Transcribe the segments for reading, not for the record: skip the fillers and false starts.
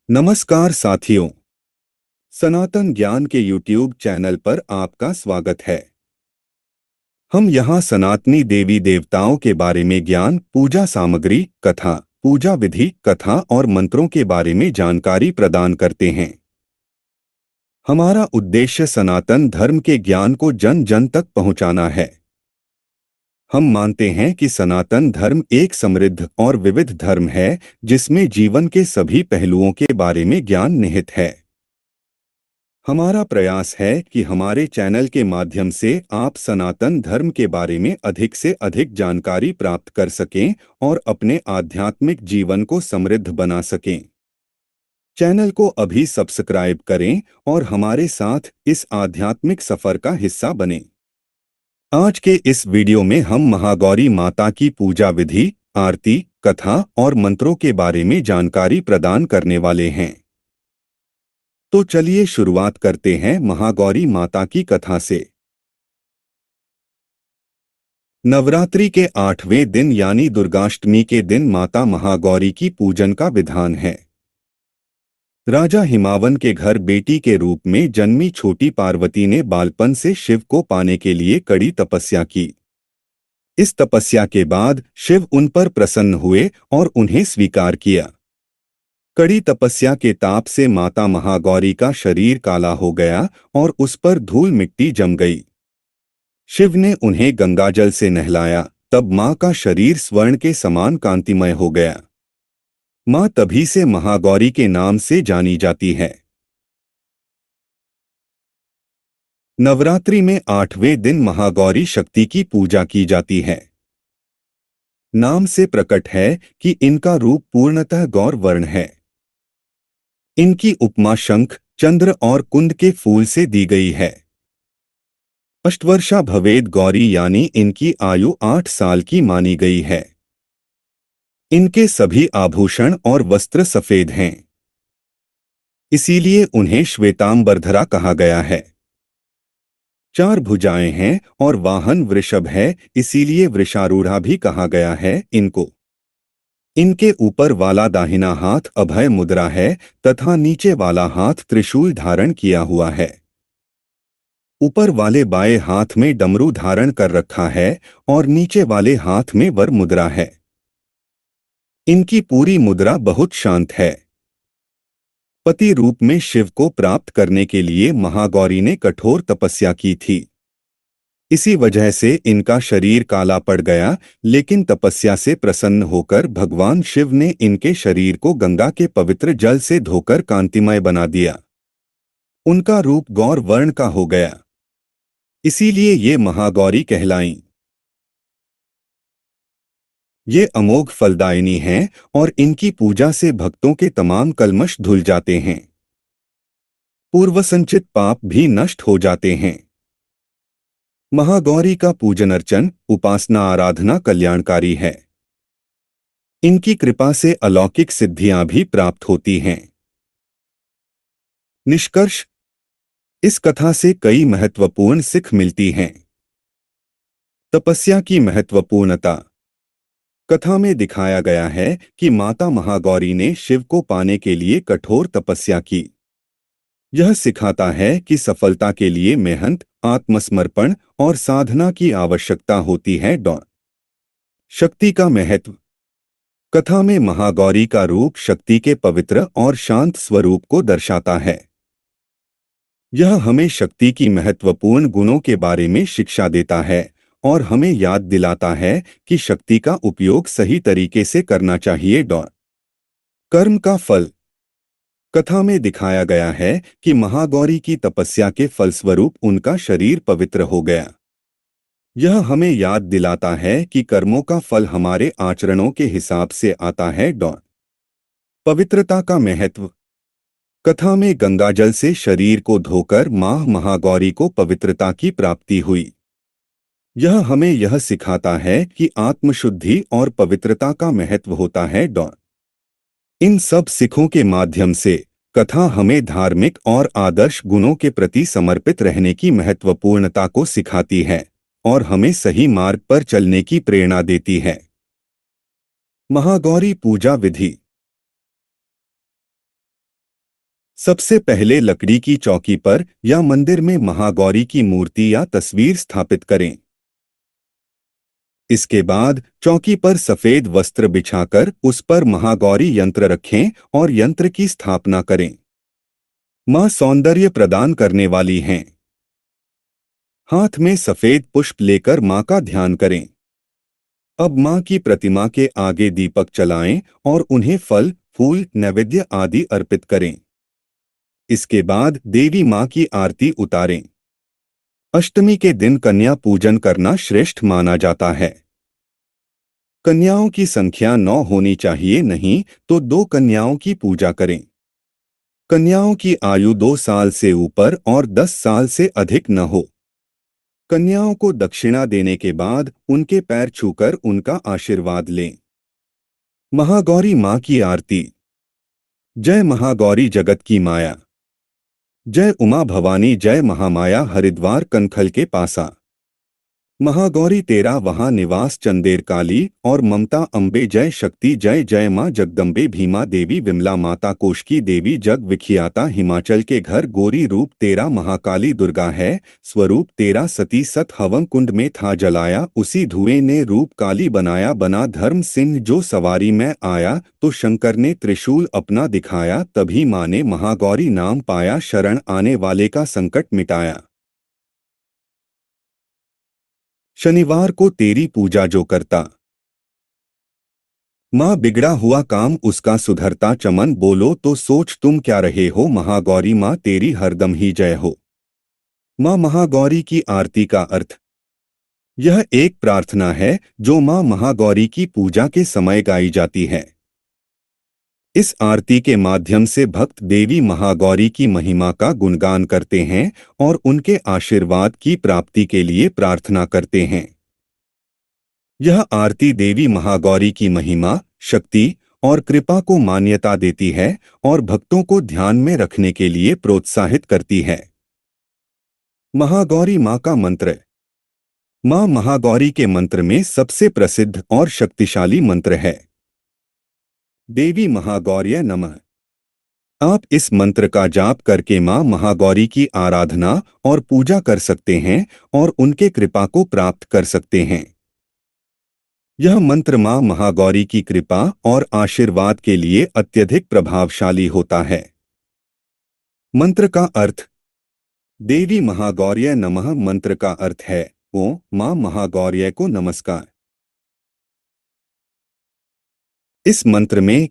नमस्कार साथियों, सनातन ज्ञान के YouTube चैनल पर आपका स्वागत है। हम यहाँ सनातनी देवी देवताओं के बारे में ज्ञान, पूजा सामग्री, कथा, पूजा विधि, कथा और मंत्रों के बारे में जानकारी प्रदान करते हैं। हमारा उद्देश्य सनातन धर्म के ज्ञान को जन जन तक पहुँचाना है। हम मानते हैं कि सनातन धर्म एक समृद्ध और विविध धर्म है, जिसमें जीवन के सभी पहलुओं के बारे में ज्ञान निहित है। हमारा प्रयास है कि हमारे चैनल के माध्यम से आप सनातन धर्म के बारे में अधिक से अधिक जानकारी प्राप्त कर सकें और अपने आध्यात्मिक जीवन को समृद्ध बना सकें। चैनल को अभी सब्सक्राइब करें और हमारे साथ इस आध्यात्मिक सफर का हिस्सा बनें। आज के इस वीडियो में हम महागौरी माता की पूजा विधि, आरती, कथा और मंत्रों के बारे में जानकारी प्रदान करने वाले हैं। तो चलिए शुरुआत करते हैं महागौरी माता की कथा से। नवरात्रि के 8वें दिन यानी दुर्गाष्टमी के दिन माता महागौरी की पूजन का विधान है। राजा हिमावन के घर बेटी के रूप में जन्मी छोटी पार्वती ने बालपन से शिव को पाने के लिए कड़ी तपस्या की। इस तपस्या के बाद शिव उन पर प्रसन्न हुए और उन्हें स्वीकार किया। कड़ी तपस्या के ताप से माता महागौरी का शरीर काला हो गया और उस पर धूल मिट्टी जम गई। शिव ने उन्हें गंगाजल से नहलाया, तब मां का शरीर स्वर्ण के समान कांतिमय हो गया। मां तभी से महागौरी के नाम से जानी जाती है। नवरात्रि में 8वें दिन महागौरी शक्ति की पूजा की जाती है। नाम से प्रकट है कि इनका रूप पूर्णतः गौर वर्ण है। इनकी उपमा शंख, चंद्र और कुंद के फूल से दी गई है। अष्टवर्षा भवेद गौरी यानी इनकी आयु 8 साल की मानी गई है। इनके सभी आभूषण और वस्त्र सफेद हैं, इसीलिए उन्हें श्वेतांबरधरा कहा गया है। 4 भुजाएं हैं और वाहन वृषभ है, इसीलिए वृषारूढ़ा भी कहा गया है इनको। इनके ऊपर वाला दाहिना हाथ अभय मुद्रा है तथा नीचे वाला हाथ त्रिशूल धारण किया हुआ है। ऊपर वाले बाएं हाथ में डमरू धारण कर रखा है और नीचे वाले हाथ में वर मुद्रा है। इनकी पूरी मुद्रा बहुत शांत है। पति रूप में शिव को प्राप्त करने के लिए महागौरी ने कठोर तपस्या की थी। इसी वजह से इनका शरीर काला पड़ गया, लेकिन तपस्या से प्रसन्न होकर भगवान शिव ने इनके शरीर को गंगा के पवित्र जल से धोकर कांतिमय बना दिया। उनका रूप गौर वर्ण का हो गया, इसीलिए ये महागौरी कहलाईं। ये अमोघ फलदायिनी हैं और इनकी पूजा से भक्तों के तमाम कल्मश धुल जाते हैं। पूर्व संचित पाप भी नष्ट हो जाते हैं। महागौरी का पूजन अर्चन, उपासना आराधना कल्याणकारी है। इनकी कृपा से अलौकिक सिद्धियां भी प्राप्त होती हैं। निष्कर्ष, इस कथा से कई महत्वपूर्ण सीख मिलती हैं। तपस्या की महत्वपूर्णता। कथा में दिखाया गया है कि माता महागौरी ने शिव को पाने के लिए कठोर तपस्या की। यह सिखाता है कि सफलता के लिए मेहनत, आत्मसमर्पण और साधना की आवश्यकता होती है। शक्ति का महत्व। कथा में महागौरी का रूप शक्ति के पवित्र और शांत स्वरूप को दर्शाता है। यह हमें शक्ति की महत्वपूर्ण गुणों के बारे में शिक्षा देता है और हमें याद दिलाता है कि शक्ति का उपयोग सही तरीके से करना चाहिए। कर्म का फल। कथा में दिखाया गया है कि महागौरी की तपस्या के फलस्वरूप उनका शरीर पवित्र हो गया। यह हमें याद दिलाता है कि कर्मों का फल हमारे आचरणों के हिसाब से आता है। पवित्रता का महत्व। कथा में गंगाजल से शरीर को धोकर मां महागौरी को पवित्रता की प्राप्ति हुई। यह हमें यह सिखाता है कि आत्मशुद्धि और पवित्रता का महत्व होता है। इन सब सिखों के माध्यम से कथा हमें धार्मिक और आदर्श गुणों के प्रति समर्पित रहने की महत्वपूर्णता को सिखाती है और हमें सही मार्ग पर चलने की प्रेरणा देती है। महागौरी पूजा विधि। सबसे पहले लकड़ी की चौकी पर या मंदिर में महागौरी की मूर्ति या तस्वीर स्थापित करें। इसके बाद चौकी पर सफेद वस्त्र बिछाकर उस पर महागौरी यंत्र रखें और यंत्र की स्थापना करें। मां सौंदर्य प्रदान करने वाली हैं। हाथ में सफेद पुष्प लेकर मां का ध्यान करें। अब मां की प्रतिमा के आगे दीपक जलाएं और उन्हें फल, फूल, नैवेद्य आदि अर्पित करें। इसके बाद देवी मां की आरती उतारें। अष्टमी के दिन कन्या पूजन करना श्रेष्ठ माना जाता है। कन्याओं की संख्या 9 होनी चाहिए, नहीं तो 2 कन्याओं की पूजा करें। कन्याओं की आयु 2 साल से ऊपर और 10 साल से अधिक न हो। कन्याओं को दक्षिणा देने के बाद उनके पैर छूकर उनका आशीर्वाद लें। महागौरी मां की आरती। जय महागौरी जगत की माया। जय उमा भवानी, जय महामाया, हरिद्वार कनखल के पासा। महागौरी तेरा वहाँ निवास, चंदेर काली और ममता अम्बे, जय शक्ति, जय जय माँ जगदम्बे, भीमा देवी, विमला माता, कोशकी देवी, जग विख्याता, हिमाचल के घर गोरी, रूप तेरा महाकाली दुर्गा है, स्वरूप तेरा सती सत हवन कुंड में था जलाया, उसी धुएं ने रूप काली बनाया, बना धर्म सिंह जो सवारी में आया, तो शंकर ने त्रिशूल अपना दिखाया, तभी माँ ने महागौरी नाम पाया, शरण आने वाले का संकट मिटाया। शनिवार को तेरी पूजा जो करता, माँ बिगड़ा हुआ काम उसका सुधरता, चमन बोलो तो सोच तुम क्या रहे हो, महागौरी माँ तेरी हरदम ही जय हो। माँ महागौरी की आरती का अर्थ। यह एक प्रार्थना है जो माँ महागौरी की पूजा के समय गाई जाती है। इस आरती के माध्यम से भक्त देवी महागौरी की महिमा का गुणगान करते हैं और उनके आशीर्वाद की प्राप्ति के लिए प्रार्थना करते हैं। यह आरती देवी महागौरी की महिमा, शक्ति और कृपा को मान्यता देती है और भक्तों को ध्यान में रखने के लिए प्रोत्साहित करती है। महागौरी माँ का मंत्र। माँ महागौरी के मंत्र में सबसे प्रसिद्ध और शक्तिशाली मंत्र है देवी महागौर्य नमः। आप इस मंत्र का जाप करके माँ महागौरी की आराधना और पूजा कर सकते हैं और उनके कृपा को प्राप्त कर सकते हैं। यह मंत्र माँ महागौरी की कृपा और आशीर्वाद के लिए अत्यधिक प्रभावशाली होता है। मंत्र का अर्थ। देवी महागौर्य नमः मंत्र का अर्थ है ओम माँ महागौर्य को नमस्कार। इस मंत्र में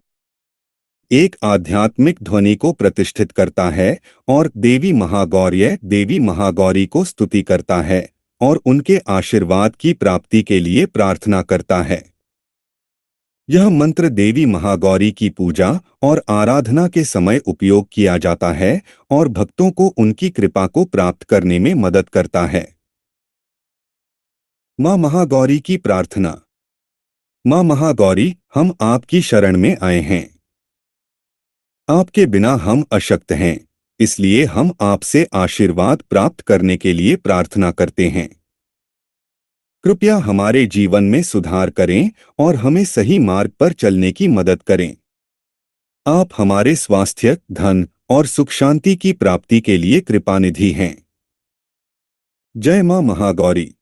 एक आध्यात्मिक ध्वनि को प्रतिष्ठित करता है और देवी महागौरी को स्तुति करता है और उनके आशीर्वाद की प्राप्ति के लिए प्रार्थना करता है। यह मंत्र देवी महागौरी की पूजा और आराधना के समय उपयोग किया जाता है और भक्तों को उनकी कृपा को प्राप्त करने में मदद करता है। माँ महागौरी की प्रार्थना। माँ महागौरी, हम आपकी शरण में आए हैं। आपके बिना हम अशक्त हैं, इसलिए हम आपसे आशीर्वाद प्राप्त करने के लिए प्रार्थना करते हैं। कृपया हमारे जीवन में सुधार करें और हमें सही मार्ग पर चलने की मदद करें। आप हमारे स्वास्थ्य, धन और सुख शांति की प्राप्ति के लिए कृपानिधि हैं। जय मां महागौरी।